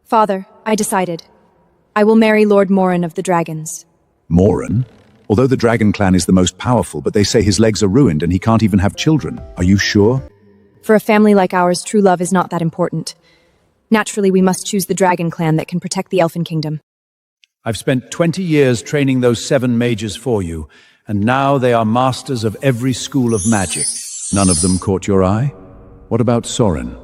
Father, I decided. I will marry Lord Morin of the Dragons. Morin? Although the Dragon clan is the most powerful, but they say his legs are ruined and he can't even have children. Are you sure? For a family like ours, true love is not that important. Naturally, we must choose the Dragon clan that can protect the Elfin Kingdom. I've spent 20 years training those 7 mages for you, and now they are masters of every school of magic. None of them caught your eye? What about Soren?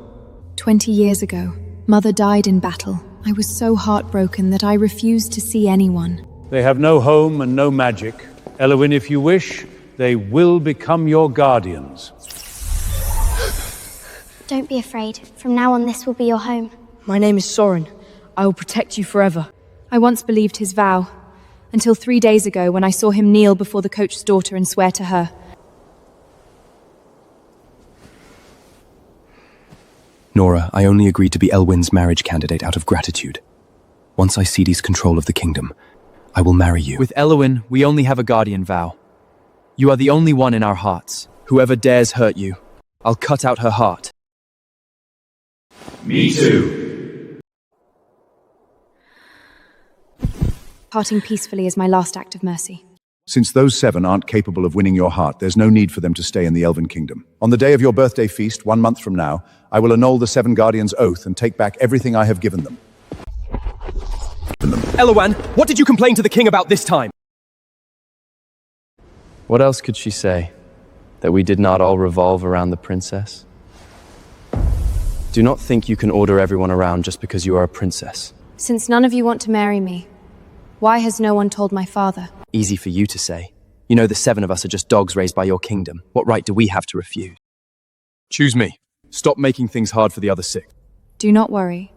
20 years ago, Mother died in battle. I was so heartbroken that I refused to see anyone. They have no home and no magic. Elwyn, if you wish, they will become your guardians. Don't be afraid. From now on, this will be your home. My name is Soren. I will protect you forever. I once believed his vow, until 3 days ago when I saw him kneel before the coach's daughter and swear to her. Nora, I only agreed to be Elwyn's marriage candidate out of gratitude. Once I seize control of the kingdom, I will marry you. With Elwyn, we only have a guardian vow. You are the only one in our hearts. Whoever dares hurt you, I'll cut out her heart. Me too. Parting peacefully is my last act of mercy. Since those 7 aren't capable of winning your heart, there's no need for them to stay in the Elven Kingdom. On the day of your birthday feast, 1 month from now, I will annul the 7 Guardians' oath and take back everything I have given them. Eloan, what did you complain to the king about this time? What else could she say? That we did not all revolve around the princess? Do not think you can order everyone around just because you are a princess. Since none of you want to marry me, why has no one told my father? Easy for you to say. You know the 7 of us are just dogs raised by your kingdom. What right do we have to refuse? Choose me. Stop making things hard for the other 6. Do not worry.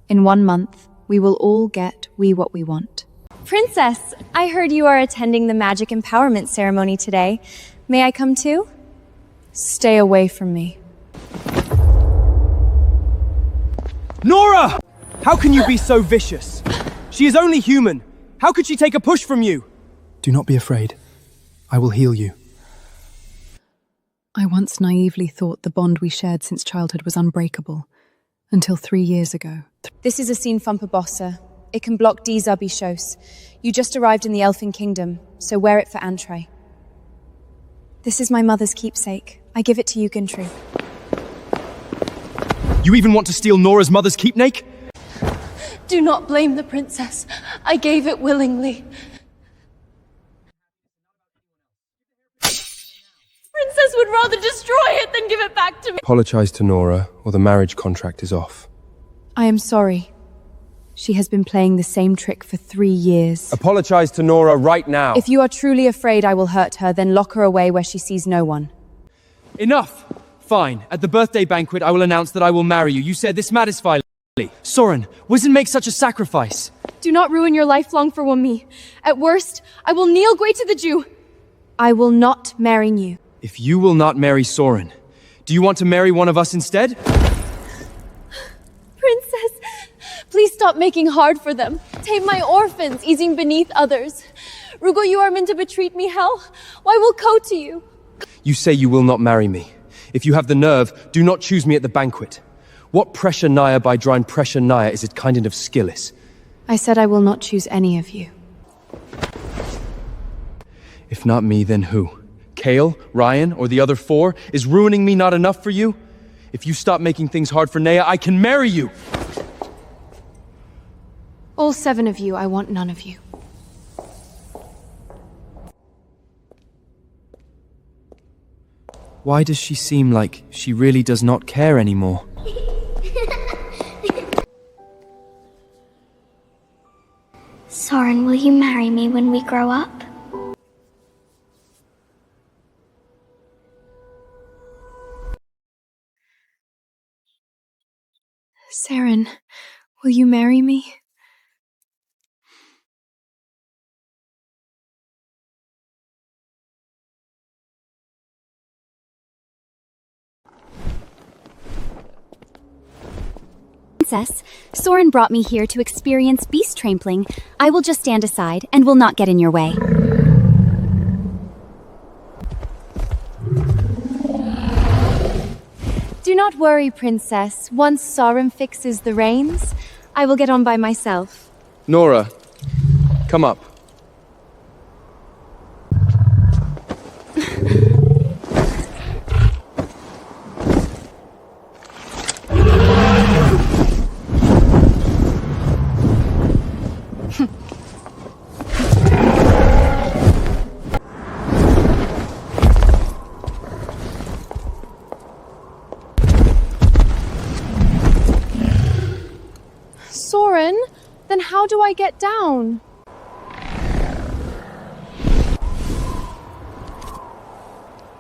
In 1 month, we will all get what we want. Princess, I heard you are attending the magic empowerment ceremony today. May I come too? Stay away from me. Nora! How can you be so vicious? She is only human. How could she take a push from you? Do not be afraid. I will heal you. I once naively thought the bond we shared since childhood was unbreakable, until 3 years ago. This is a scene from Bossa. It can block D Zabishos. You just arrived in the Elfin Kingdom, so wear it for Antray. This is my mother's keepsake. I give it to you, Gintru. You even want to steal Nora's mother's keepsake? Do not blame the princess. I gave it willingly. Princess would rather destroy it than give it back to me. Apologize to Nora, or the marriage contract is off. I am sorry. She has been playing the same trick for 3 years. Apologize to Nora right now. If you are truly afraid I will hurt her, then lock her away where she sees no one. Enough! Fine. At the birthday banquet, I will announce that I will marry you. You said this matters finally. Soren, wouldn't make such a sacrifice. Do not ruin your lifelong for me. At worst, I will kneel great to the Jew. I will not marry you. If you will not marry Soren, do you want to marry one of us instead? Princess, please stop making hard for them. Tame my orphans, easing beneath others. Rugo, you are meant to betreat me, hell. Why will go to you? You say you will not marry me. If you have the nerve, do not choose me at the banquet. What pressure naya by drain pressure naya is it kind of skillis? I said I will not choose any of you. If not me, then who? Kale, Ryan, or the other 4? Is ruining me not enough for you? If you stop making things hard for Naya, I can marry you! All 7 of you, I want none of you. Why does she seem like she really does not care anymore? Soren, will you marry me when we grow up? Saren, will you marry me? Princess, Soren brought me here to experience beast trampling. I will just stand aside and will not get in your way. Do not worry, Princess. Once Soren fixes the reins, I will get on by myself. Nora, come up. Soren, then how do I get down?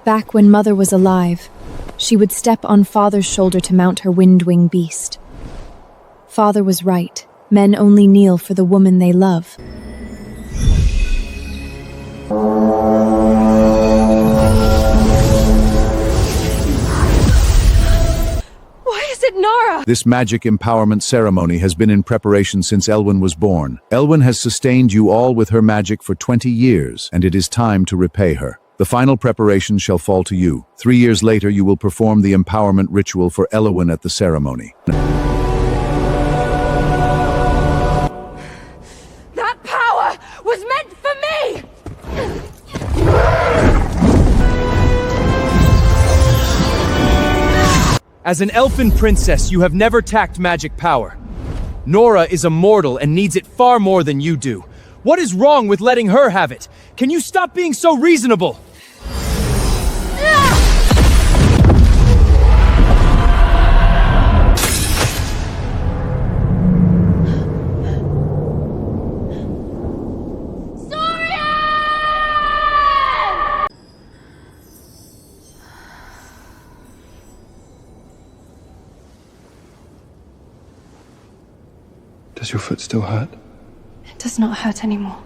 Back when Mother was alive, she would step on Father's shoulder to mount her wind-wing beast. Father was right. Men only kneel for the woman they love. Why is it Nara? This magic empowerment ceremony has been in preparation since Elwyn was born. Elwyn has sustained you all with her magic for 20 years, and it is time to repay her. The final preparations shall fall to you. 3 years later, you will perform the empowerment ritual for Elwyn at the ceremony. That power was meant for me! As an elfin princess, you have never tacked magic power. Nora is a mortal and needs it far more than you do. What is wrong with letting her have it? Can you stop being so reasonable? Does your foot still hurt? It does not hurt anymore.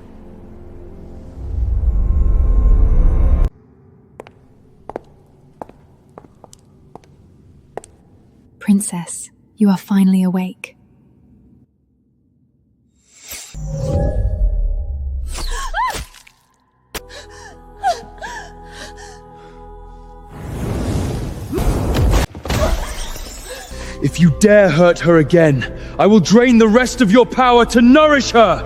Princess, you are finally awake. If you dare hurt her again, I will drain the rest of your power to nourish her!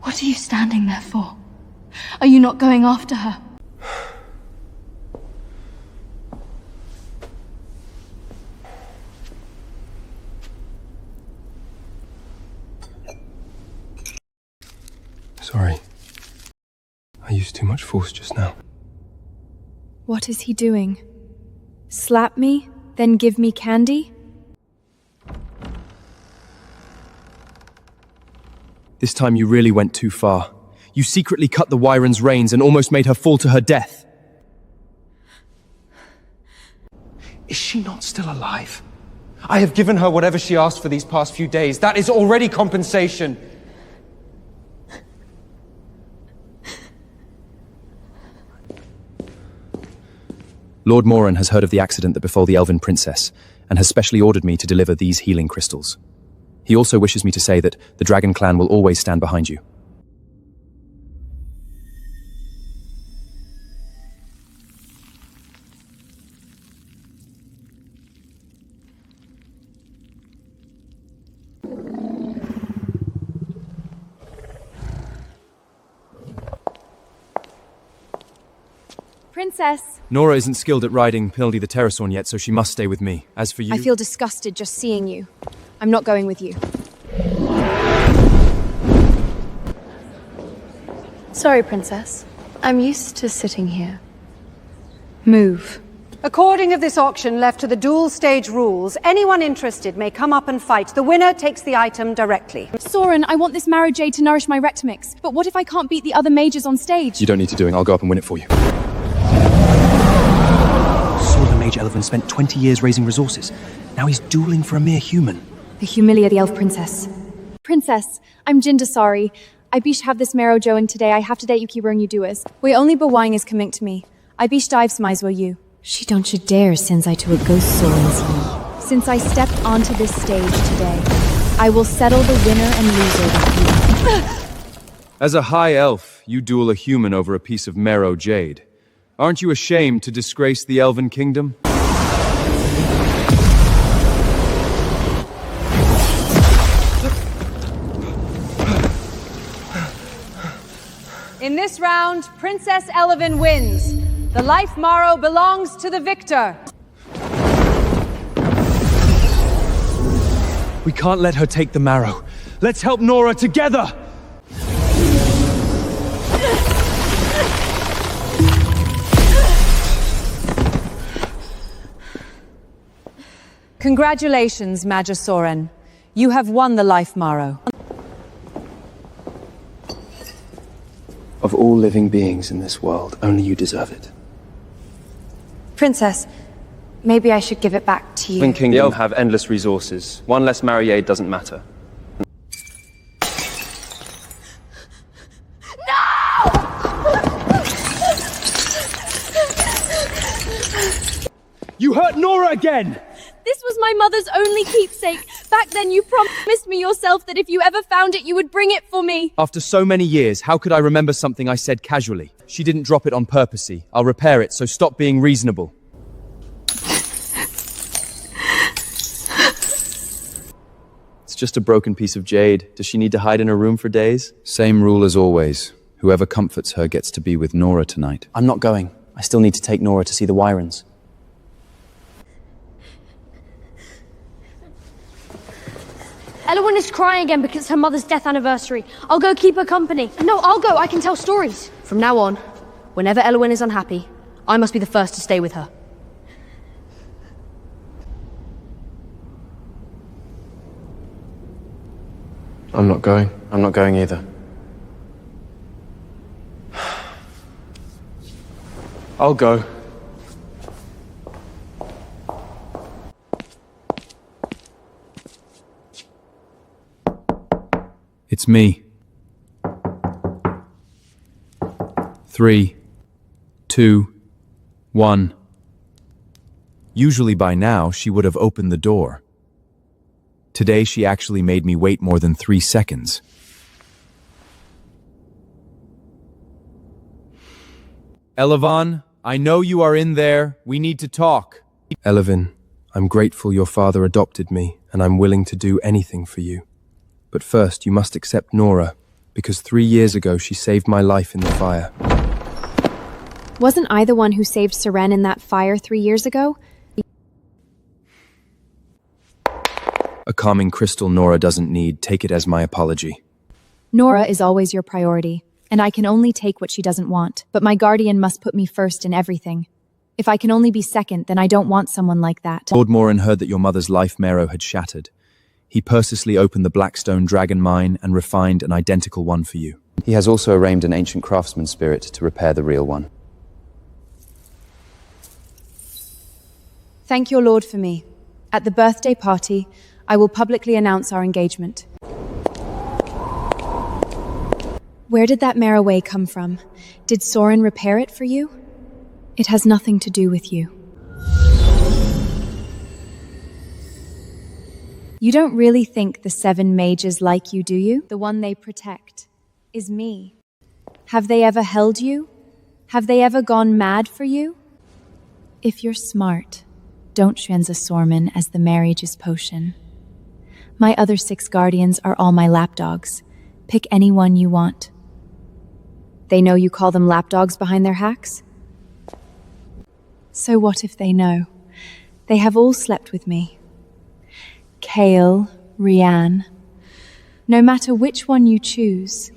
What are you standing there for? Are you not going after her? Sorry. I used too much force just now. What is he doing? Slap me, then give me candy? This time you really went too far. You secretly cut the Wyron's reins and almost made her fall to her death. Is she not still alive? I have given her whatever she asked for these past few days. That is already compensation. Lord Moran has heard of the accident that befell the Elven Princess, and has specially ordered me to deliver these healing crystals. He also wishes me to say that the Dragon Clan will always stand behind you. Princess! Nora isn't skilled at riding Pildy the Terrasorn yet, so she must stay with me. As for you... I feel disgusted just seeing you. I'm not going with you. Sorry, Princess. I'm used to sitting here. Move. According of this auction left to the dual stage rules, anyone interested may come up and fight. The winner takes the item directly. Soren, I want this marrow jade to nourish my rectomix, but what if I can't beat the other mages on stage? You don't need to do it. I'll go up and win it for you. Saw the Mage Elven spent 20 years raising resources. Now he's dueling for a mere human. The humiliate the elf princess. Princess, I'm Jindasari. I bish have this marrow joe and today I have to date Yuki Rung you doers. We only bewang is coming to me. I bish dives mais will you. She don't you dare sends I to a ghost Soren's home. Since I stepped onto this stage today, I will settle the winner and loser with you. As a high elf, you duel a human over a piece of marrow jade. Aren't you ashamed to disgrace the elven kingdom? In this round, Princess Elevin wins. The life marrow belongs to the victor. We can't let her take the marrow. Let's help Nora together! Congratulations, Maja Soren. You have won the life marrow. Of all living beings in this world, only you deserve it. Princess, maybe I should give it back to you. The kingdom have endless resources. One less marriage doesn't matter. You hurt Nora again! This was my mother's only keepsake. Back then you promised me yourself that if you ever found it, you would bring it for me. After so many years, how could I remember something I said casually? She didn't drop it on purposey. I'll repair it, so stop being reasonable. It's just a broken piece of jade. Does she need to hide in her room for days? Same rule as always. Whoever comforts her gets to be with Nora tonight. I'm not going. I still need to take Nora to see the Wyrens. Elwyn is crying again because it's her mother's death anniversary. I'll go keep her company. No, I'll go. I can tell stories. From now on, whenever Elwyn is unhappy, I must be the first to stay with her. I'm not going. I'm not going either. I'll go. It's me. 3, 2, 1. Usually by now, she would have opened the door. Today, she actually made me wait more than 3 seconds. Elevon, I know you are in there. We need to talk. Elevin, I'm grateful your father adopted me, and I'm willing to do anything for you. But first, you must accept Nora, because 3 years ago she saved my life in the fire. Wasn't I the one who saved Seren in that fire 3 years ago? A calming crystal Nora doesn't need. Take it as my apology. Nora is always your priority, and I can only take what she doesn't want. But my guardian must put me first in everything. If I can only be second, then I don't want someone like that. Lord Morin heard that your mother's life marrow had shattered. He purposely opened the Blackstone dragon mine and refined an identical one for you. He has also arraigned an ancient craftsman spirit to repair the real one. Thank your lord for me. At the birthday party, I will publicly announce our engagement. Where did that marrowway come from? Did Soren repair it for you? It has nothing to do with you. You don't really think the 7 mages like you, do you? The one they protect is me. Have they ever held you? Have they ever gone mad for you? If you're smart, don't Shrenza Sorman as the marriage's potion. My other 6 guardians are all my lapdogs. Pick any one you want. They know you call them lapdogs behind their hacks? So what if they know? They have all slept with me. Kale, Rianne. No matter which one you choose,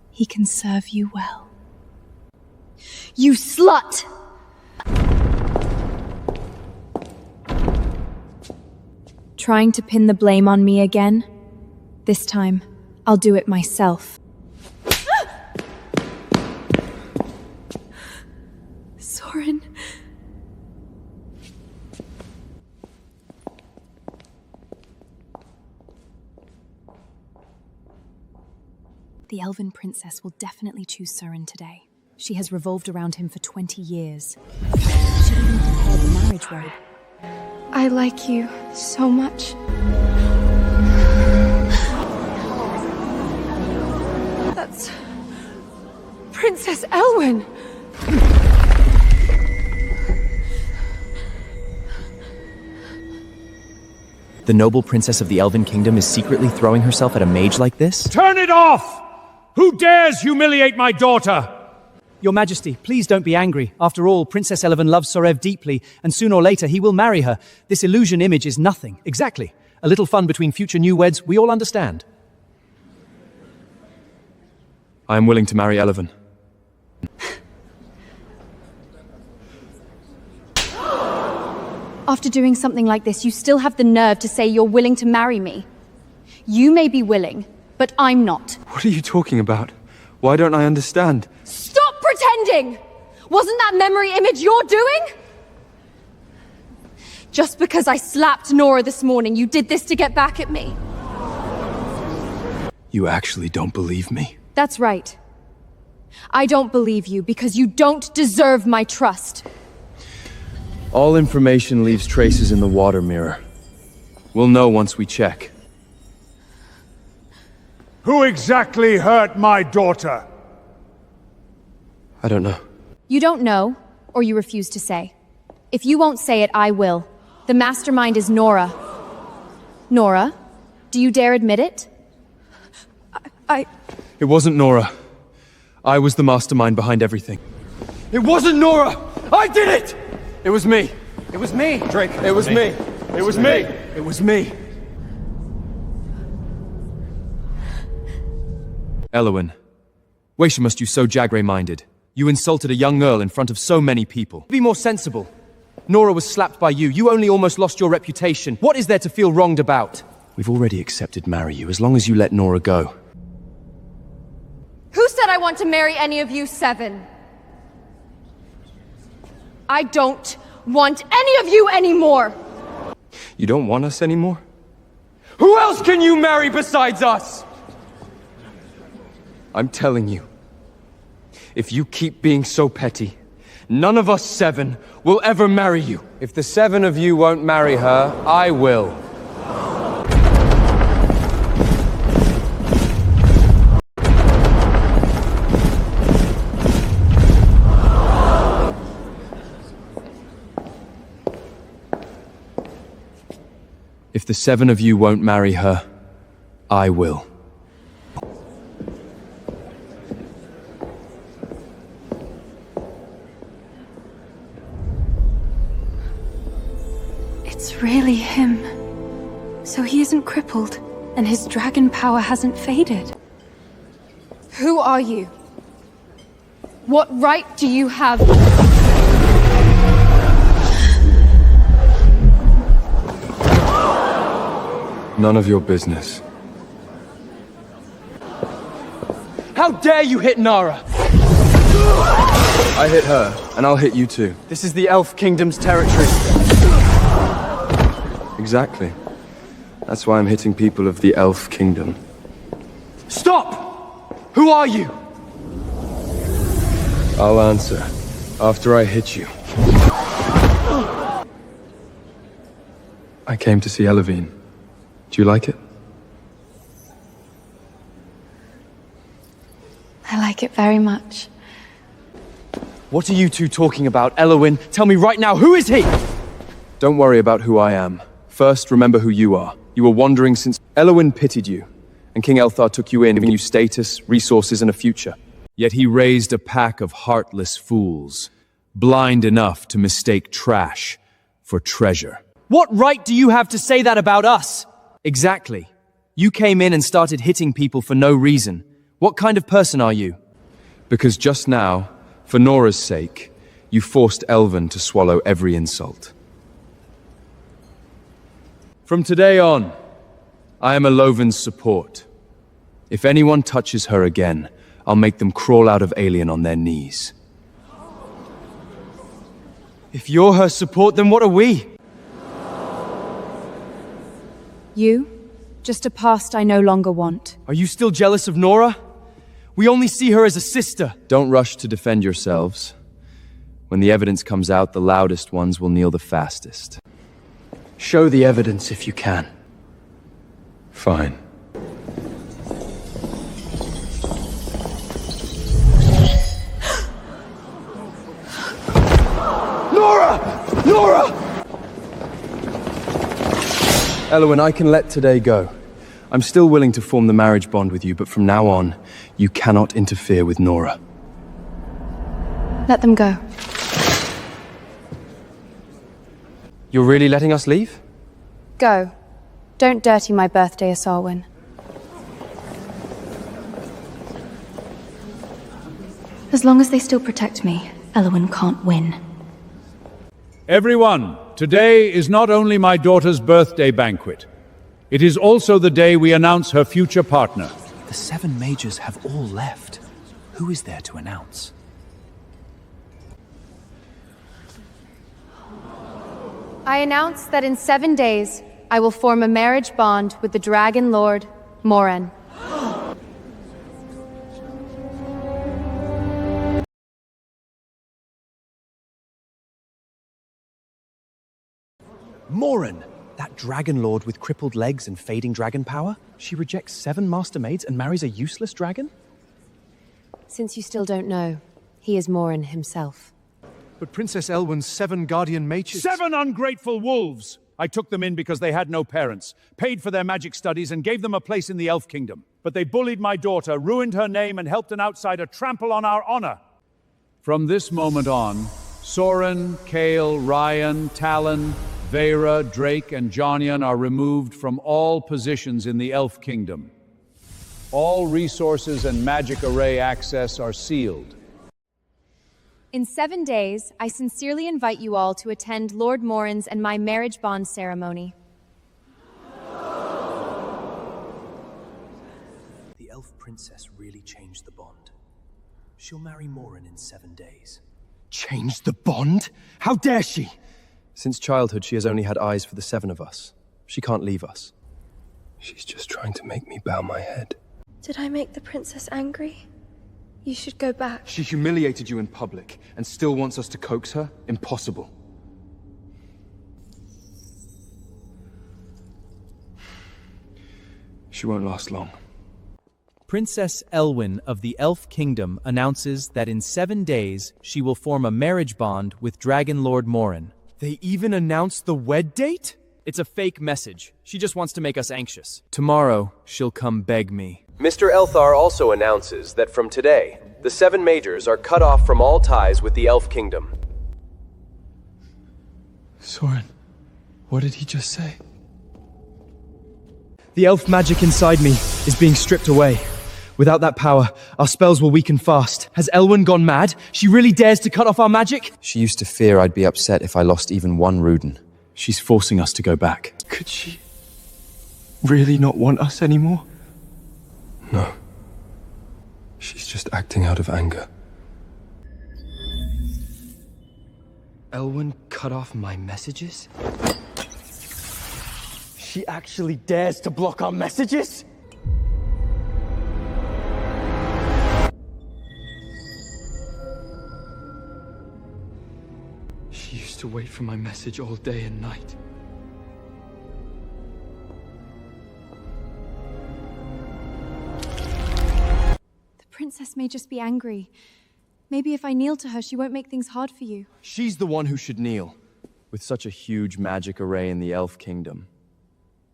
he can serve you well. You slut! Trying to pin the blame on me again? This time, I'll do it myself. Soren. The elven princess will definitely choose Soren today. She has revolved around him for 20 years. She even prepared the marriage robe. I like you so much. That That's Princess Elwyn. The noble princess of the Elven Kingdom is secretly throwing herself at a mage like this? Turn it off! Who dares humiliate my daughter? Your Majesty, please don't be angry. After all, Princess Elven loves Sorev deeply, and sooner or later he will marry her. This illusion image is nothing. Exactly. A little fun between future newlyweds, we all understand. I am willing to marry Elven. After doing something like this, you still have the nerve to say you're willing to marry me. You may be willing, but I'm not. What are you talking about? Why don't I understand? Stop pretending! Wasn't that memory image your doing? Just because I slapped Nora this morning, you did this to get back at me. You actually don't believe me? That's right. I don't believe you because you don't deserve my trust. All information leaves traces in the water mirror. We'll know once we check. Who exactly hurt my daughter? I don't know. You don't know, or you refuse to say. If you won't say it, I will. The mastermind is Nora. Nora, do you dare admit it? It wasn't Nora. I was the mastermind behind everything. It wasn't Nora! I did it! It was me. It was me. Drake. It was me. It was me. It was me. Elwyn, Waysha must you so Jagray-minded. You insulted a young earl in front of so many people. Be more sensible. Nora was slapped by you. You only almost lost your reputation. What is there to feel wronged about? We've already accepted marry you, as long as you let Nora go. Who said I want to marry any of you seven? I don't want any of you anymore! You don't want us anymore? Who else can you marry besides us? I'm telling you, if you keep being so petty, none of us seven will ever marry you. If the seven of you won't marry her, I will. If the seven of you won't marry her, I will. It's really him. So he isn't crippled, and his dragon power hasn't faded. Who are you? What right do you have? None of your business. How dare you hit Nara? I hit her, and I'll hit you too. This is the Elf Kingdom's territory. Exactly. That's why I'm hitting people of the Elf Kingdom. Stop! Who are you? I'll answer after I hit you. I came to see Elevine. Do you like it? I like it very much. What are you two talking about, Elwyn? Tell me right now, who is he? Don't worry about who I am. First, remember who you are. You were wandering since Elwyn pitied you, and King Elthar took you in, giving you status, resources, and a future. Yet he raised a pack of heartless fools, blind enough to mistake trash for treasure. What right do you have to say that about us? Exactly. You came in and started hitting people for no reason. What kind of person are you? Because just now, for Nora's sake, you forced Elven to swallow every insult. From today on, I am Eloven's support. If anyone touches her again, I'll make them crawl out of Alien on their knees. If you're her support, then what are we? You? Just a past I no longer want. Are you still jealous of Nora? We only see her as a sister. Don't rush to defend yourselves. When the evidence comes out, the loudest ones will kneel the fastest. Show the evidence if you can. Fine. Nora! Nora! Elwyn, I can let today go. I'm still willing to form the marriage bond with you, but from now on, you cannot interfere with Nora. Let them go. You're really letting us leave? Go. Don't dirty my birthday, Asarwin. As long as they still protect me, Elwyn can't win. Everyone, today is not only my daughter's birthday banquet. It is also the day we announce her future partner. The 7 mages have all left. Who is there to announce? I announce that in 7 days, I will form a marriage bond with the Dragon Lord, Morin. Morin! That dragon lord with crippled legs and fading dragon power? She rejects 7 master maids and marries a useless dragon? Since you still don't know, he is Morin himself. But Princess Elwyn's 7 guardian mages... 7 ungrateful wolves! I took them in because they had no parents, paid for their magic studies, and gave them a place in the Elf Kingdom. But they bullied my daughter, ruined her name, and helped an outsider trample on our honor. From this moment on, Soren, Kale, Ryan, Talon, Vera, Drake, and Jonian are removed from all positions in the Elf Kingdom. All resources and magic array access are sealed. In 7 days, I sincerely invite you all to attend Lord Morin's and my marriage bond ceremony. The elf princess really changed the bond. She'll marry Morin in 7 days. Change the bond? How dare she? Since childhood, she has only had eyes for the 7 of us. She can't leave us. She's just trying to make me bow my head. Did I make the princess angry? You should go back. She humiliated you in public and still wants us to coax her? Impossible. She won't last long. Princess Elwyn of the Elf Kingdom announces that in 7 days she will form a marriage bond with Dragon Lord Morin. They even announced the wed date? It's a fake message. She just wants to make us anxious. Tomorrow, she'll come beg me. Mr. Elthar also announces that from today, the 7 majors are cut off from all ties with the Elf Kingdom. Soren, what did he just say? The elf magic inside me is being stripped away. Without that power, our spells will weaken fast. Has Elwyn gone mad? She really dares to cut off our magic? She used to fear I'd be upset if I lost even 1 Ruden. She's forcing us to go back. Could she really not want us anymore? No. She's just acting out of anger. Elwyn cut off my messages? She actually dares to block our messages? She used to wait for my message all day and night. The princess may just be angry. Maybe if I kneel to her, she won't make things hard for you. She's the one who should kneel. With such a huge magic array in the Elf Kingdom.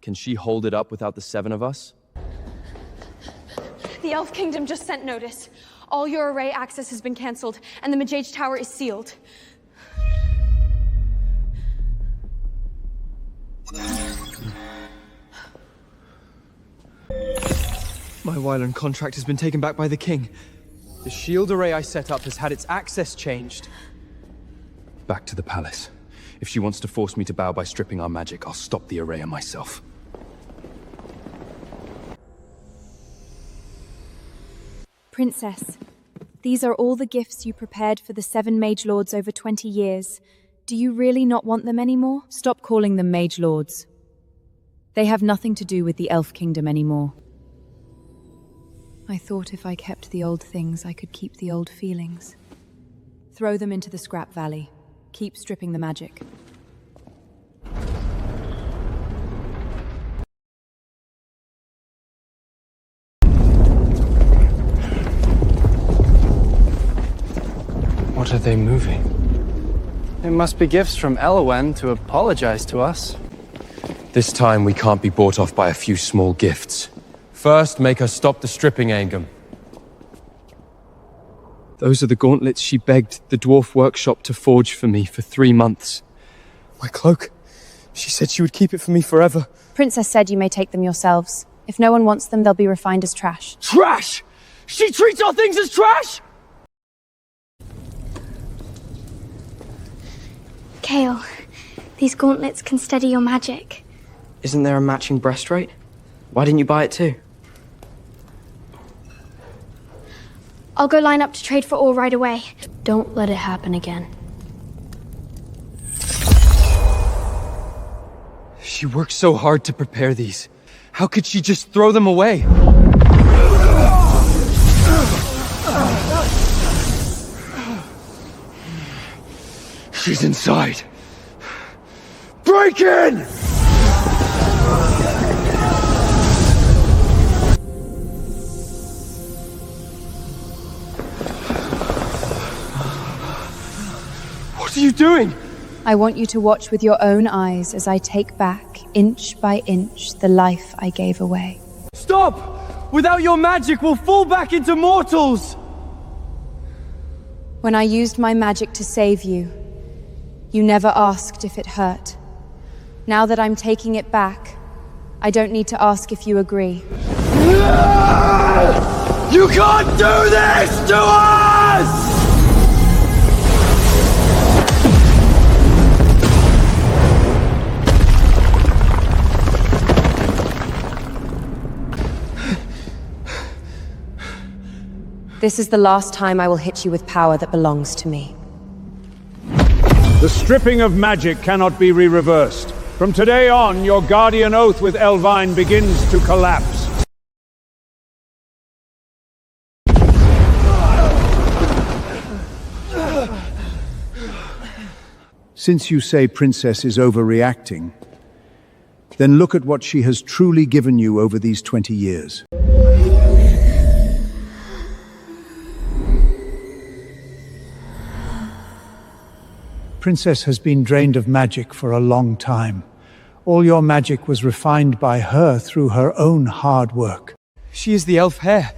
Can she hold it up without the 7 of us? The Elf Kingdom just sent notice. All your array access has been cancelled, and the Majage Tower is sealed. My Wyland contract has been taken back by the king. The shield array I set up has had its access changed. Back to the palace. If she wants to force me to bow by stripping our magic, I'll stop the array myself. Princess, these are all the gifts you prepared for the 7 mage lords over 20 years. Do you really not want them anymore? Stop calling them mage lords. They have nothing to do with the Elf Kingdom anymore. I thought if I kept the old things, I could keep the old feelings. Throw them into the scrap valley. Keep stripping the magic. What are they moving? It must be gifts from Elowen to apologize to us. This time we can't be bought off by a few small gifts. First, make her stop the stripping, Angam. Those are the gauntlets she begged the dwarf workshop to forge for me for 3 months. My cloak. She said she would keep it for me forever. Princess said you may take them yourselves. If no one wants them, they'll be refined as trash. Trash! She treats our things as trash? Kale, these gauntlets can steady your magic. Isn't there a matching breastplate? Why didn't you buy it too? I'll go line up to trade for ore right away. Don't let it happen again. She worked so hard to prepare these. How could she just throw them away? She's inside. Break in! What are you doing? I want you to watch with your own eyes as I take back, inch by inch, the life I gave away. Stop! Without your magic, we'll fall back into mortals! When I used my magic to save you, you never asked if it hurt. Now that I'm taking it back, I don't need to ask if you agree. You can't do this to us! This is the last time I will hit you with power that belongs to me. The stripping of magic cannot be re-reversed. From today on, your guardian oath with Elvine begins to collapse. Since you say Princess is overreacting, then look at what she has truly given you over these 20 years. Princess has been drained of magic for a long time. All your magic was refined by her through her own hard work. She is the elf heir.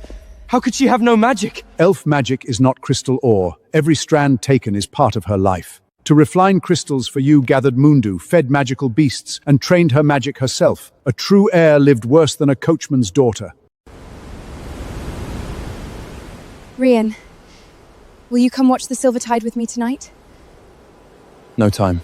How could she have no magic? Elf magic is not crystal ore. Every strand taken is part of her life. To refine crystals for you gathered Mundu, fed magical beasts, and trained her magic herself. A true heir lived worse than a coachman's daughter. Rian, will you come watch the Silver Tide with me tonight? No time.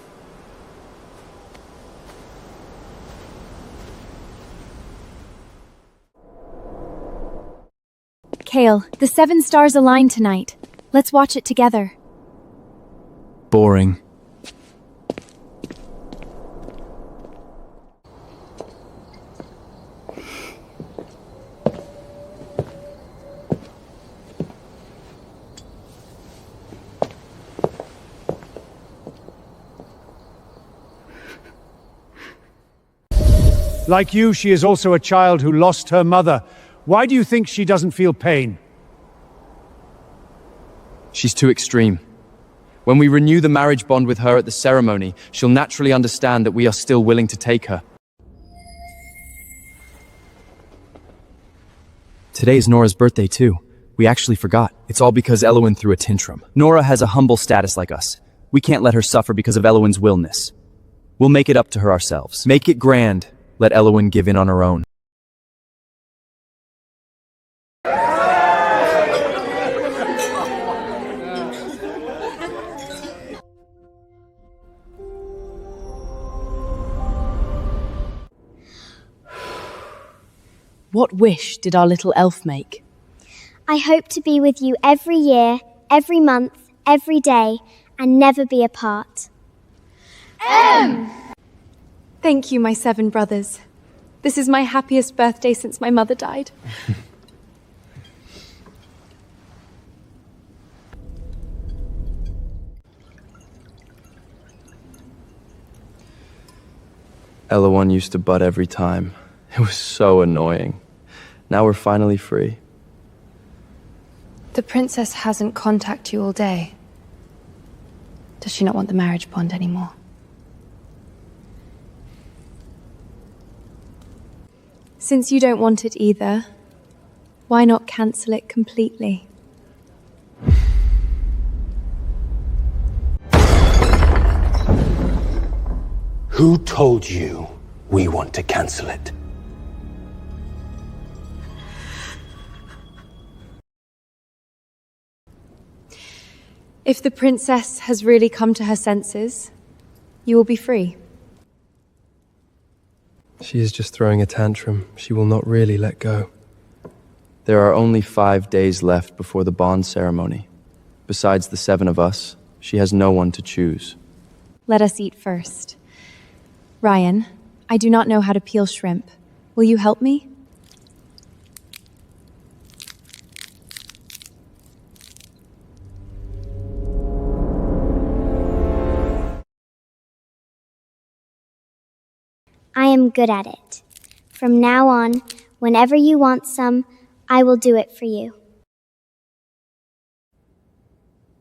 Kale, the 7 stars align tonight. Let's watch it together. Boring. Like you, she is also a child who lost her mother. Why do you think she doesn't feel pain? She's too extreme. When we renew the marriage bond with her at the ceremony, she'll naturally understand that we are still willing to take her. Today is Nora's birthday too. We actually forgot. It's all because Elowen threw a tantrum. Nora has a humble status like us. We can't let her suffer because of Elowen's willness. We'll make it up to her ourselves. Make it grand. Let Elowen give in on her own. What wish did our little elf make? I hope to be with you every year, every month, every day, and never be apart. Thank you, my 7 brothers. This is my happiest birthday since my mother died. Elowen used to butt every time. It was so annoying. Now we're finally free. The princess hasn't contacted you all day. Does she not want the marriage bond anymore? Since you don't want it either, why not cancel it completely? Who told you we want to cancel it? If the princess has really come to her senses, you will be free. She is just throwing a tantrum. She will not really let go. There are only 5 days left before the bond ceremony. Besides the 7 of us, she has no one to choose. Let us eat first. Ryan, I do not know how to peel shrimp. Will you help me? I am good at it. From now on, whenever you want some, I will do it for you.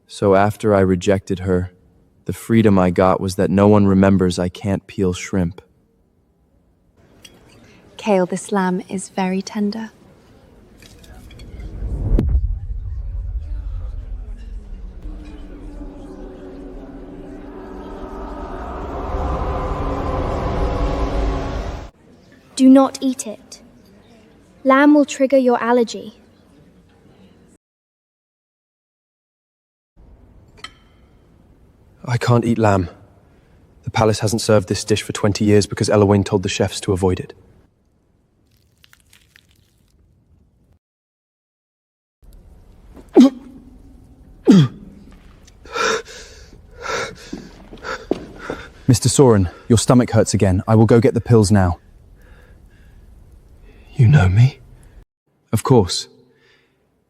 So after I rejected her, the freedom I got was that no one remembers I can't peel shrimp. Kale, this lamb is very tender. Do not eat it. Lamb will trigger your allergy. I can't eat lamb. The palace hasn't served this dish for 20 years because Elowain told the chefs to avoid it. Mr. Soren, your stomach hurts again. I will go get the pills now. You know me? Of course.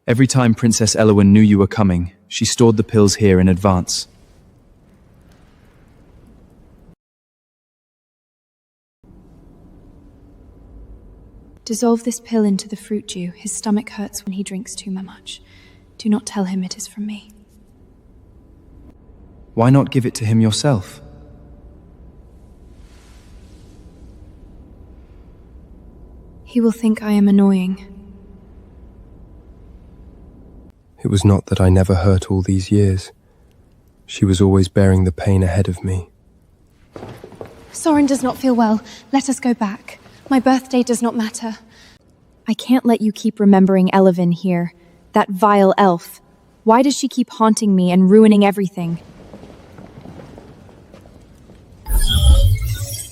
Every time Princess Elowain knew you were coming, she stored the pills here in advance. Dissolve this pill into the fruit juice. His stomach hurts when he drinks too much. Do not tell him it is from me. Why not give it to him yourself? He will think I am annoying. It was not that I never hurt all these years. She was always bearing the pain ahead of me. Soren does not feel well. Let us go back. My birthday does not matter. I can't let you keep remembering Elevin here. That vile elf. Why does she keep haunting me and ruining everything?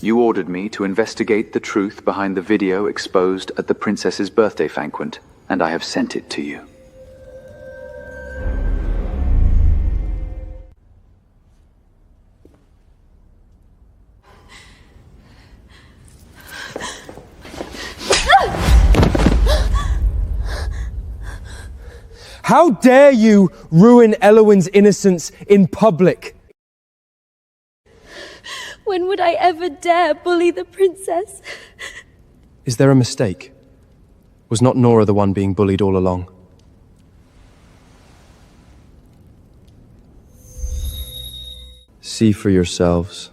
You ordered me to investigate the truth behind the video exposed at the princess's birthday banquet, and I have sent it to you. How dare you ruin Elowain's innocence in public? When would I ever dare bully the princess? Is there a mistake? Was not Nora the one being bullied all along? See for yourselves.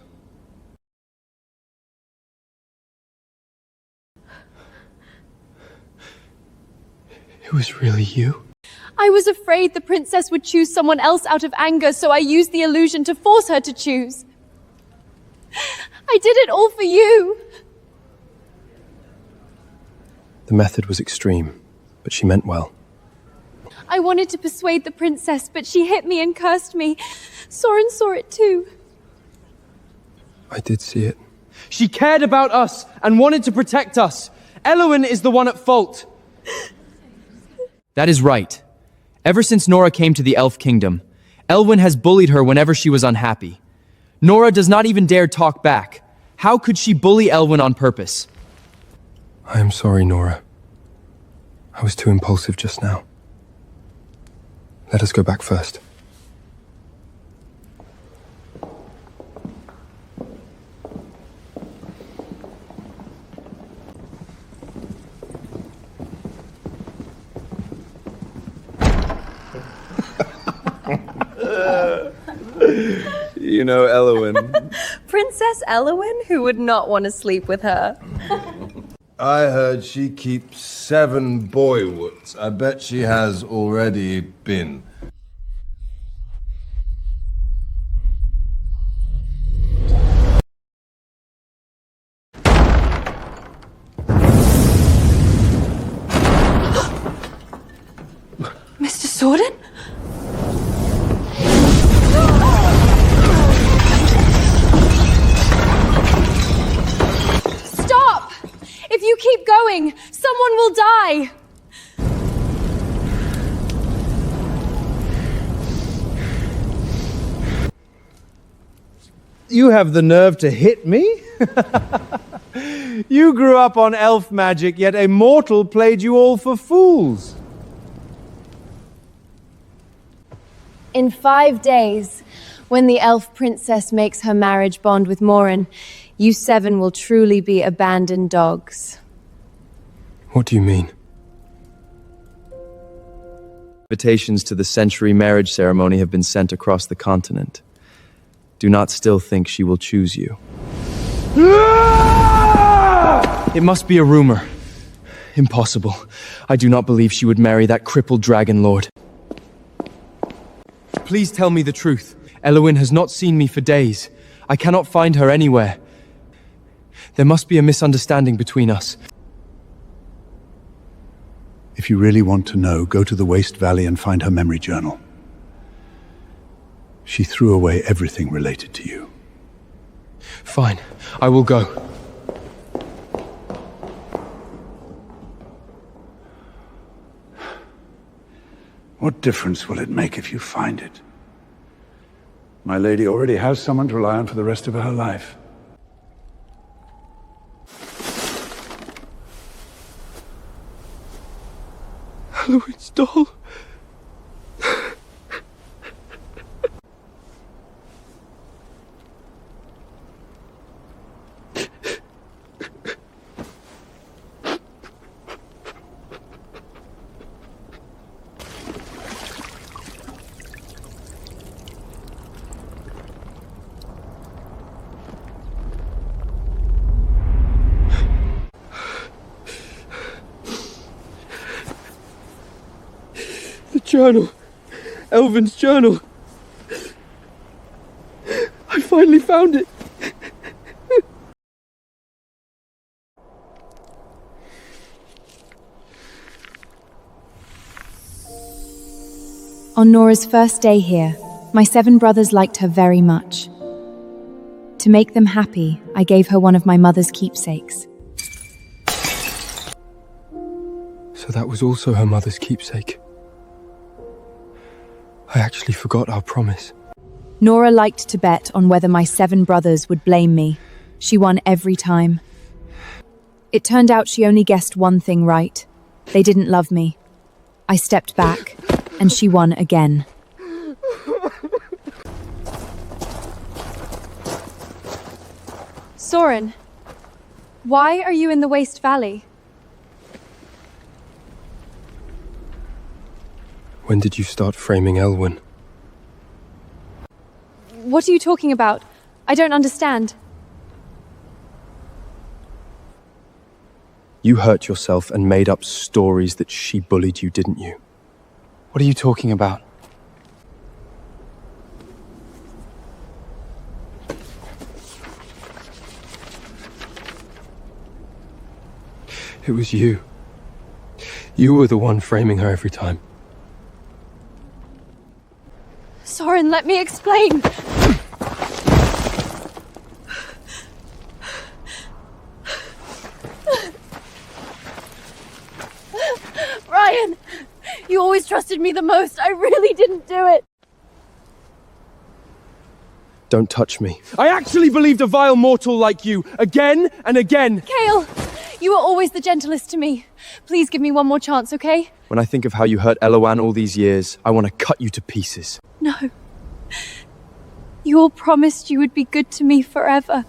It was really you? I was afraid the princess would choose someone else out of anger, so I used the illusion to force her to choose. I did it all for you. The method was extreme, but she meant well. I wanted to persuade the princess, but she hit me and cursed me. Soren saw it too. I did see it. She cared about us and wanted to protect us. Elowain is the one at fault. That is right. Ever since Nora came to the Elf Kingdom, Elwyn has bullied her whenever she was unhappy. Nora does not even dare talk back. How could she bully Elwyn on purpose? I am sorry, Nora. I was too impulsive just now. Let us go back first. You know Elowen. Princess Elowen? Who would not want to sleep with her? I heard she keeps 7 boywoods. I bet she has already been. Mr. Sorden? Stop! If you keep going, someone will die! You have the nerve to hit me? You grew up on elf magic, yet a mortal played you all for fools. In 5 days, when the elf princess makes her marriage bond with Morin, you 7 will truly be abandoned dogs. What do you mean? Invitations to the century marriage ceremony have been sent across the continent. Do not still think she will choose you. It must be a rumor. Impossible. I do not believe she would marry that crippled dragon lord. Please tell me the truth. Elowen has not seen me for days. I cannot find her anywhere. There must be a misunderstanding between us. If you really want to know, go to the Waste Valley and find her memory journal. She threw away everything related to you. Fine, I will go. What difference will it make if you find it? My lady already has someone to rely on for the rest of her life. Elowen's doll. Journal. Elvin's journal. I finally found it. On Nora's first day here, my 7 brothers liked her very much. To make them happy, I gave her one of my mother's keepsakes. So that was also her mother's keepsake. I actually forgot our promise. Nora liked to bet on whether my 7 brothers would blame me. She won every time. It turned out she only guessed one thing right. They didn't love me. I stepped back, and she won again. Soren, why are you in the Waste Valley? When did you start framing Elwyn? What are you talking about? I don't understand. You hurt yourself and made up stories that she bullied you, didn't you? What are you talking about? It was you. You were the one framing her every time. Soren, let me explain. Ryan, you always trusted me the most. I really didn't do it. Don't touch me. I actually believed a vile mortal like you, again and again. Kale, you were always the gentlest to me. Please give me one more chance, okay? When I think of how you hurt Elowen all these years, I want to cut you to pieces. No. You all promised you would be good to me forever.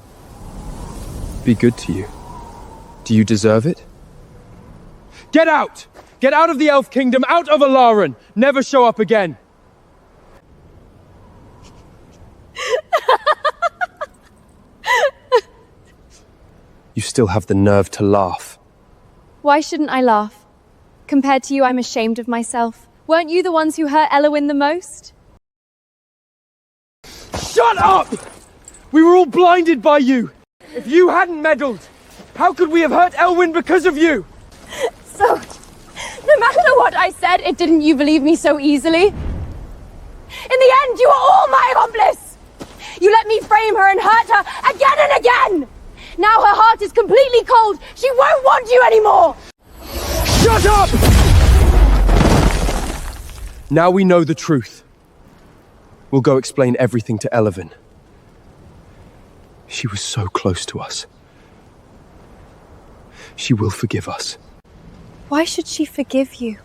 Be good to you? Do you deserve it? Get out! Get out of the Elf Kingdom, out of Alaran! Never show up again! You still have the nerve to laugh. Why shouldn't I laugh? Compared to you, I'm ashamed of myself. Weren't you the ones who hurt Elwyn the most? Shut up! We were all blinded by you! If you hadn't meddled, how could we have hurt Elwyn because of you? So, no matter what I said, didn't you believe me so easily? In the end, you were all my accomplice! You let me frame her and hurt her again and again! Now her heart is completely cold. She won't want you anymore! Shut up! Now we know the truth. We'll go explain everything to Elwyn. She was so close to us. She will forgive us. Why should she forgive you?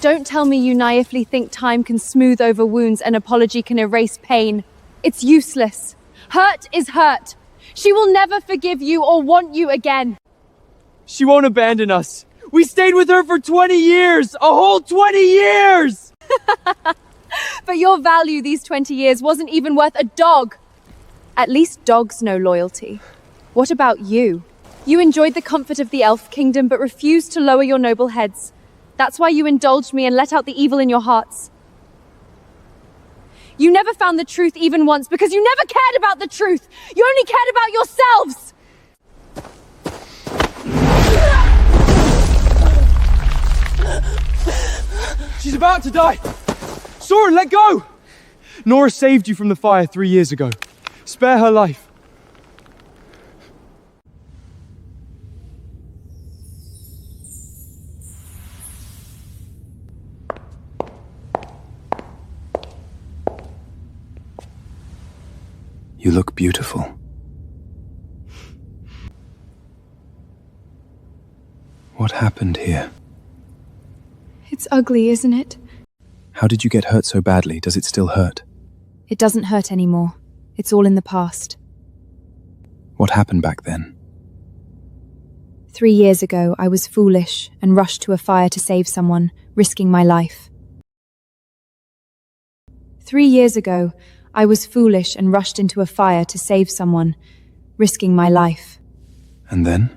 Don't tell me you naively think time can smooth over wounds and apology can erase pain. It's useless. Hurt is hurt. She will never forgive you or want you again. She won't abandon us. We stayed with her for 20 years! A whole 20 years! For your value, these 20 years wasn't even worth a dog. At least dogs know loyalty. What about you? You enjoyed the comfort of the elf kingdom but refused to lower your noble heads. That's why you indulged me and let out the evil in your hearts. You never found the truth even once because you never cared about the truth. You only cared about yourselves. She's about to die! Soren, let go! Nora saved you from the fire 3 years ago. Spare her life. You look beautiful. What happened here? It's ugly, isn't it? How did you get hurt so badly? Does it still hurt? It doesn't hurt anymore. It's all in the past. What happened back then? 3 years ago, I was foolish and rushed to a fire to save someone, risking my life. 3 years ago, I was foolish and rushed into a fire to save someone, risking my life. And then?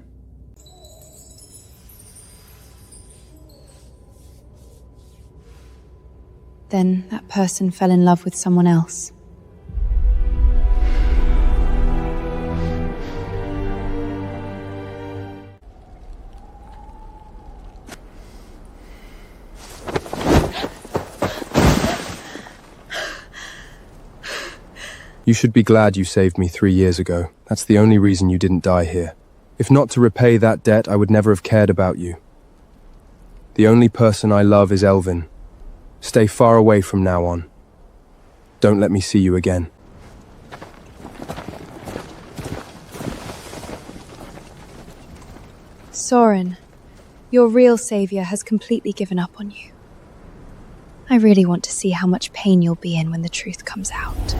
Then that person fell in love with someone else. You should be glad you saved me 3 years ago. That's the only reason you didn't die here. If not to repay that debt, I would never have cared about you. The only person I love is Elwyn. Stay far away from now on. Don't let me see you again. Soren, your real savior has completely given up on you. I really want to see how much pain you'll be in when the truth comes out.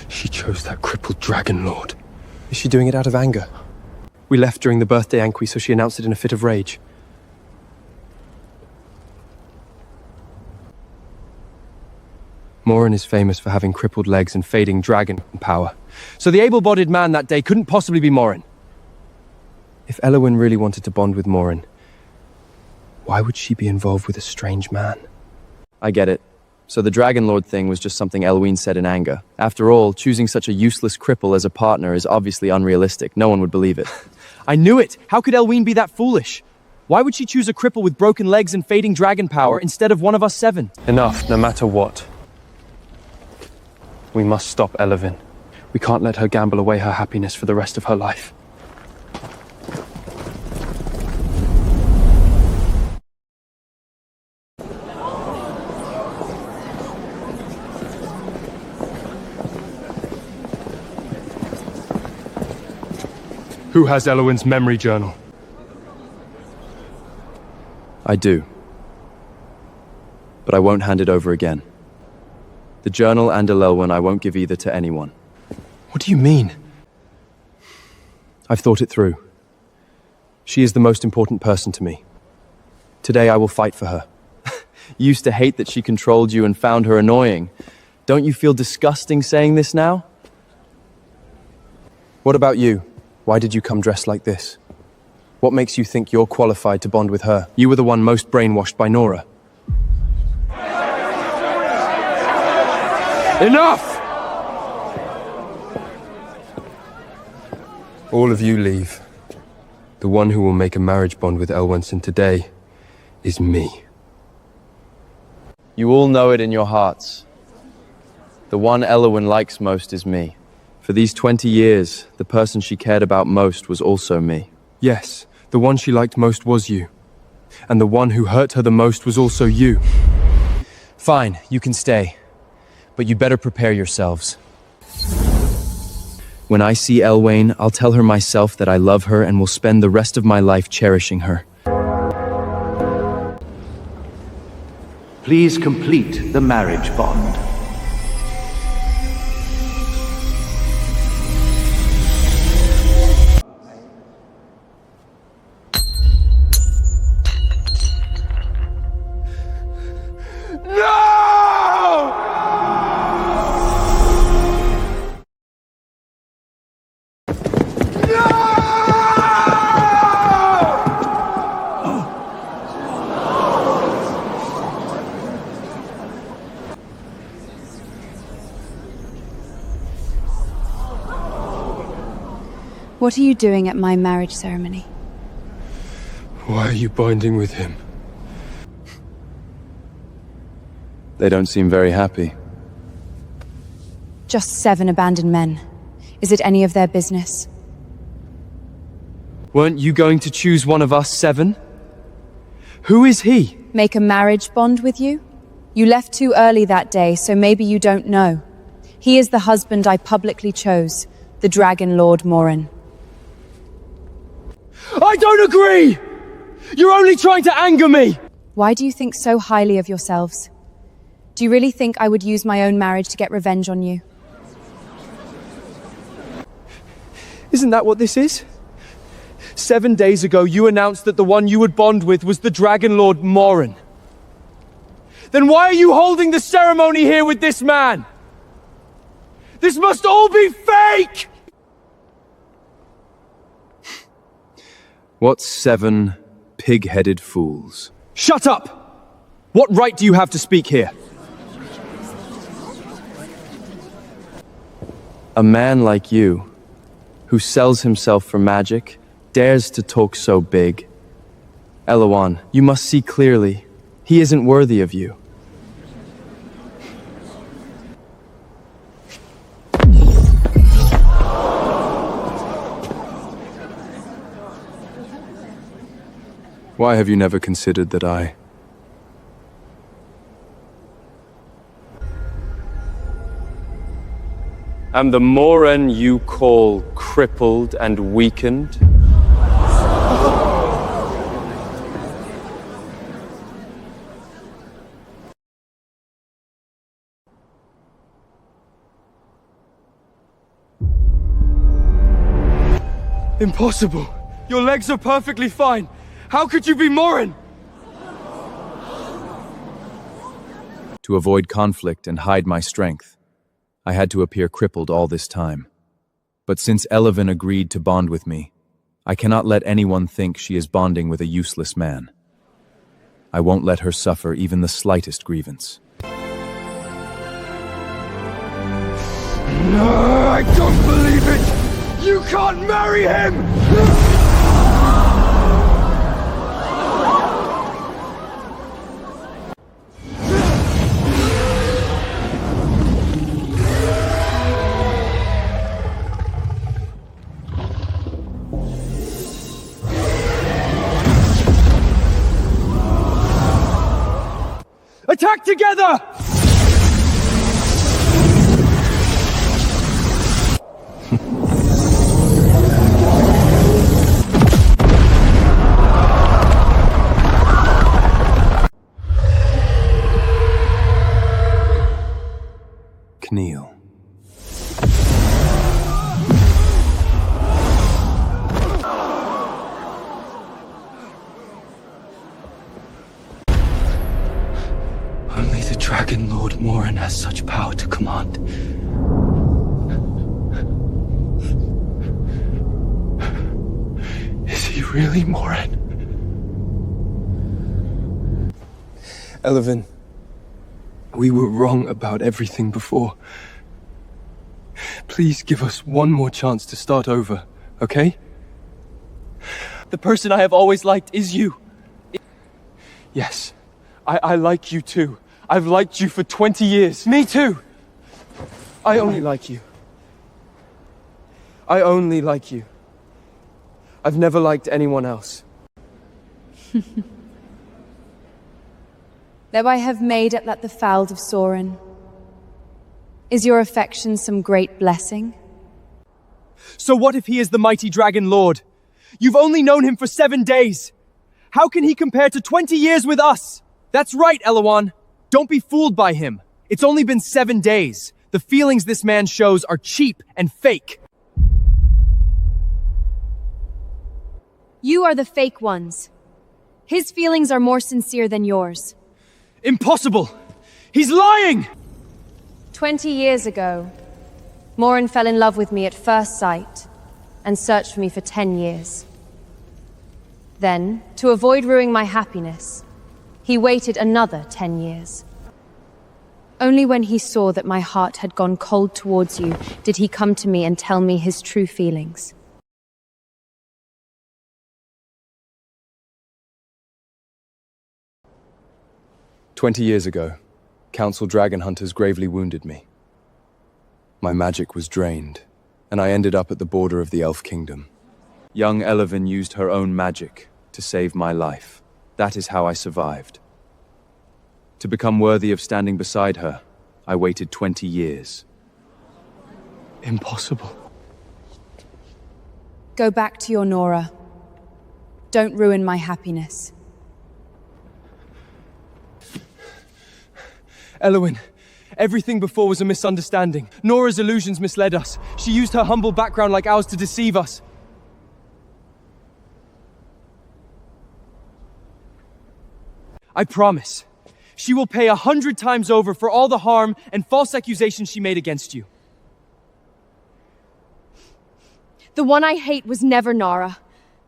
She chose that crippled dragon lord. Is she doing it out of anger? We left during the birthday anqui, so she announced it in a fit of rage. Morin is famous for having crippled legs and fading dragon power. So the able-bodied man that day couldn't possibly be Morin. If Elwyn really wanted to bond with Morin, why would she be involved with a strange man? I get it. So the Dragon Lord thing was just something Elwyn said in anger. After all, choosing such a useless cripple as a partner is obviously unrealistic. No one would believe it. I knew it! How could Elwyn be that foolish? Why would she choose a cripple with broken legs and fading dragon power instead of one of us 7? Enough, no matter what. We must stop Elwyn. We can't let her gamble away her happiness for the rest of her life. Who has Elwyn's memory journal? I do. But I won't hand it over again. The journal and Elwyn I won't give either to anyone. What do you mean? I've thought it through. She is the most important person to me. Today I will fight for her. You used to hate that she controlled you and found her annoying. Don't you feel disgusting saying this now? What about you? Why did you come dressed like this? What makes you think you're qualified to bond with her? You were the one most brainwashed by Nora. Enough! All of you leave. The one who will make a marriage bond with Elwenson today is me. You all know it in your hearts. The one Elwyn likes most is me. For these 20 years, the person she cared about most was also me. Yes, the one she liked most was you. And the one who hurt her the most was also you. Fine, you can stay. But you'd better prepare yourselves. When I see Elwain, I'll tell her myself that I love her and will spend the rest of my life cherishing her. Please complete the marriage bond. What are you doing at my marriage ceremony? Why are you binding with him? They don't seem very happy. Just 7 abandoned men. Is it any of their business? Weren't you going to choose one of us 7? Who is he? Make a marriage bond with you? You left too early that day, so maybe you don't know. He is the husband I publicly chose, the Dragon Lord Morin. I don't agree! You're only trying to anger me! Why do you think so highly of yourselves? Do you really think I would use my own marriage to get revenge on you? Isn't that what this is? 7 days ago, you announced that the one you would bond with was the Dragon Lord Morin. Then why are you holding the ceremony here with this man? This must all be fake! What 7 pig-headed fools? Shut up! What right do you have to speak here? A man like you, who sells himself for magic, dares to talk so big. Eloan, you must see clearly. He isn't worthy of you. Why have you never considered that I... am the Morin you call crippled and weakened? Impossible! Your legs are perfectly fine! How could you be Morin? To avoid conflict and hide my strength, I had to appear crippled all this time. But since Elevin agreed to bond with me, I cannot let anyone think she is bonding with a useless man. I won't let her suffer even the slightest grievance. No, I don't believe it! You can't marry him! Attack together! Kneel. such power to command. Is he really Morin? Elevin, we were wrong about everything before. Please give us one more chance to start over, okay? The person I have always liked is you. Yes, I like you too. I've liked you for 20 years. Me too! I only like you. I only like you. I've never liked anyone else. Though I have made it at the fold of Sorin, is your affection some great blessing? So what if he is the mighty Dragon Lord? You've only known him for 7 days. How can he compare to 20 years with us? That's right, Eloan. Don't be fooled by him. It's only been 7 days. The feelings this man shows are cheap and fake. You are the fake ones. His feelings are more sincere than yours. Impossible! He's lying! 20 years ago, Morin fell in love with me at first sight and searched for me for 10 years. Then, to avoid ruining my happiness, he waited another 10 years. Only when he saw that my heart had gone cold towards you did he come to me and tell me his true feelings. "20 years ago, Council Dragon Hunters gravely wounded me. My magic was drained, and I ended up at the border of the Elf Kingdom. Young Elevin used her own magic to save my life. That is how I survived. To become worthy of standing beside her, I waited 20 years. Impossible. Go back to your Nora. Don't ruin my happiness. Elowin, everything before was a misunderstanding. Nora's illusions misled us. She used her humble background like ours to deceive us. I promise, she will pay 100 times over for all the harm and false accusations she made against you. The one I hate was never Nara.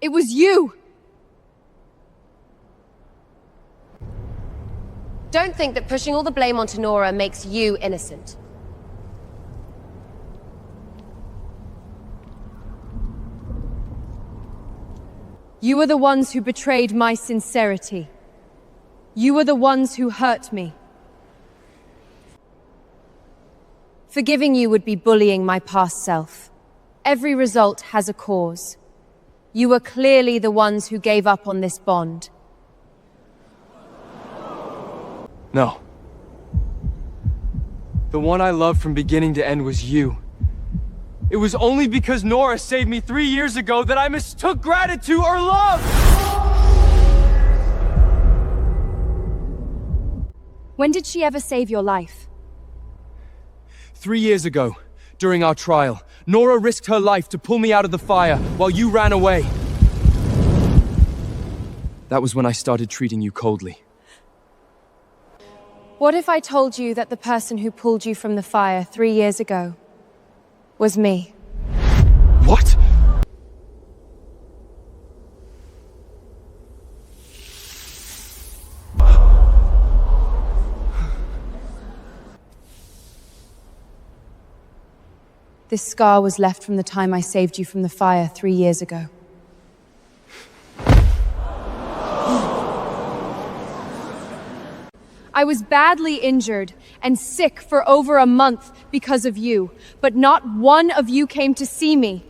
It was you! Don't think that pushing all the blame onto Nora makes you innocent. You were the ones who betrayed my sincerity. You were the ones who hurt me. Forgiving you would be bullying my past self. Every result has a cause. You were clearly the ones who gave up on this bond. No. The one I loved from beginning to end was you. It was only because Nora saved me 3 years ago that I mistook gratitude or love! When did she ever save your life? 3 years ago, during our trial, Nora risked her life to pull me out of the fire while you ran away. That was when I started treating you coldly. What if I told you that the person who pulled you from the fire 3 years ago was me? What? This scar was left from the time I saved you from the fire 3 years ago. I was badly injured and sick for over a month because of you, but not one of you came to see me.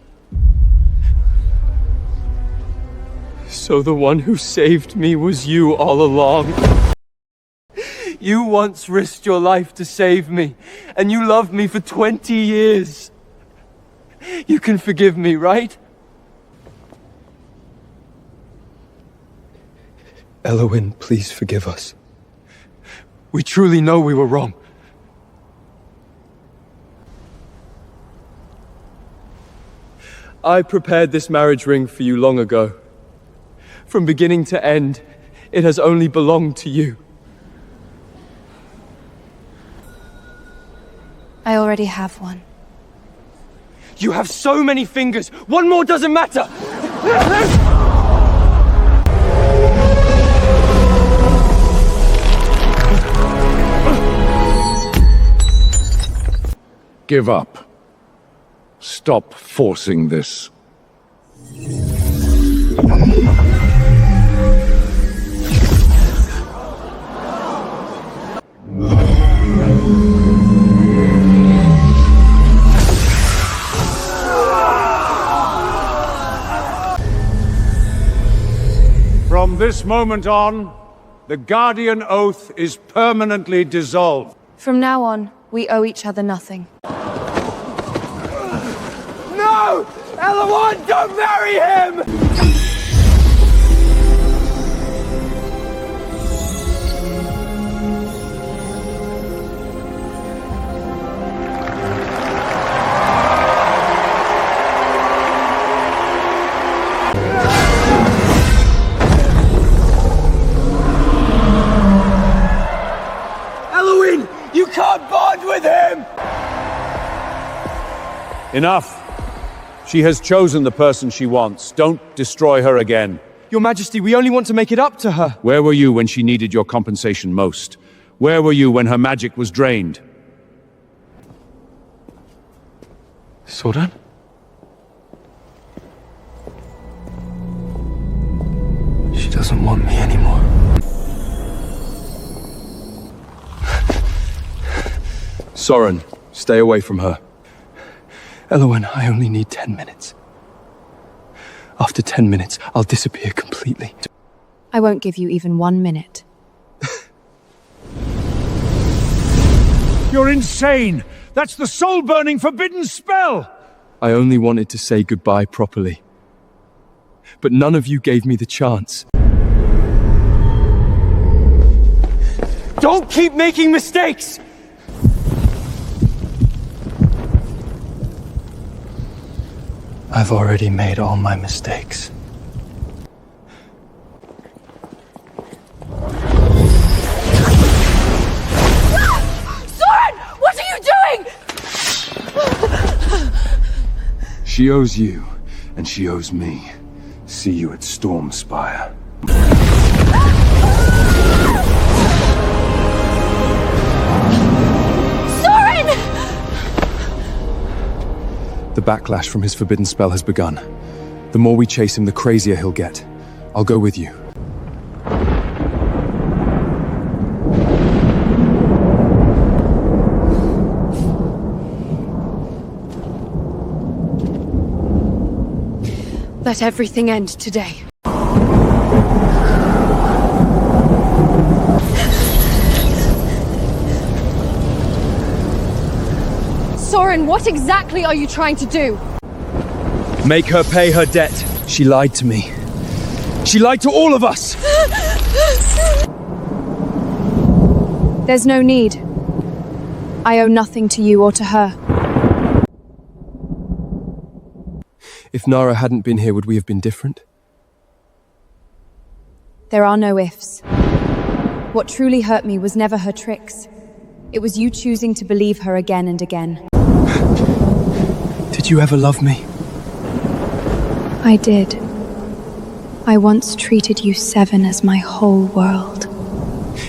So the one who saved me was you all along. You once risked your life to save me, and you loved me for 20 years. You can forgive me, right? Elowin, please forgive us. We truly know we were wrong. I prepared this marriage ring for you long ago. From beginning to end, it has only belonged to you. I already have one. You have so many fingers! One more doesn't matter! Give up. Stop forcing this. From this moment on, the Guardian Oath is permanently dissolved. From now on, we owe each other nothing. No! Elowen, don't marry him! Elowen, you can't bond with him! Enough. She has chosen the person she wants. Don't destroy her again. Your Majesty, we only want to make it up to her. Where were you when she needed your compensation most? Where were you when her magic was drained? Soren? She doesn't want me anymore. Soren, stay away from her. Elowen, I only need 10 minutes. After 10 minutes, I'll disappear completely. I won't give you even 1 minute. You're insane! That's the soul-burning forbidden spell! I only wanted to say goodbye properly. But none of you gave me the chance. Don't keep making mistakes! I've already made all my mistakes. Soren! What are you doing? She owes you, and she owes me. See you at Stormspire. The backlash from his forbidden spell has begun. The more we chase him, the crazier he'll get. I'll go with you. Let everything end today. Soren, what exactly are you trying to do? Make her pay her debt. She lied to me. She lied to all of us! There's no need. I owe nothing to you or to her. If Nara hadn't been here, would we have been different? There are no ifs. What truly hurt me was never her tricks. It was you choosing to believe her again and again. Did you ever love me? I did. I once treated you seven as my whole world.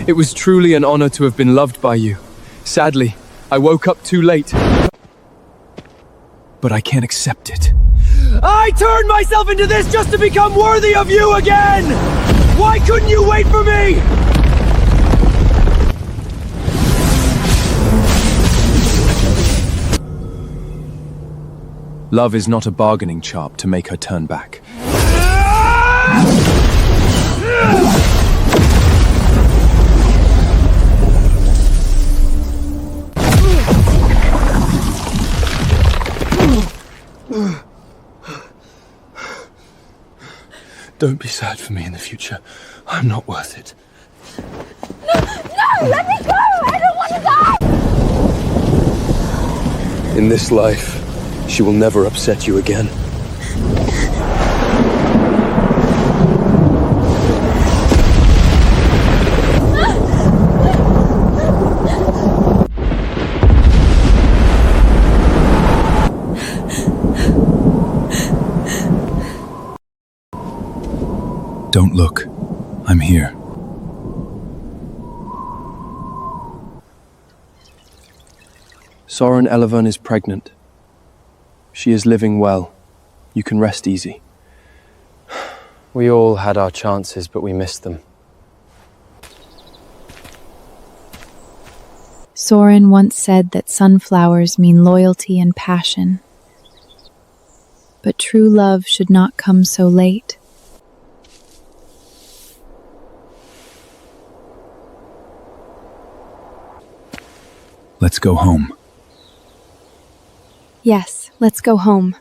It was truly an honor to have been loved by you. Sadly, I woke up too late. But I can't accept it. I turned myself into this just to become worthy of you again! Why couldn't you wait for me? Love is not a bargaining chip to make her turn back. Don't be sad for me in the future. I'm not worth it. No! Let me go! I don't want to die! In this life, she will never upset you again. Don't look. I'm here. Soren Elevon is pregnant. She is living well. You can rest easy. We all had our chances, but we missed them. Soren once said that sunflowers mean loyalty and passion. But true love should not come so late. Let's go home. Yes, let's go home.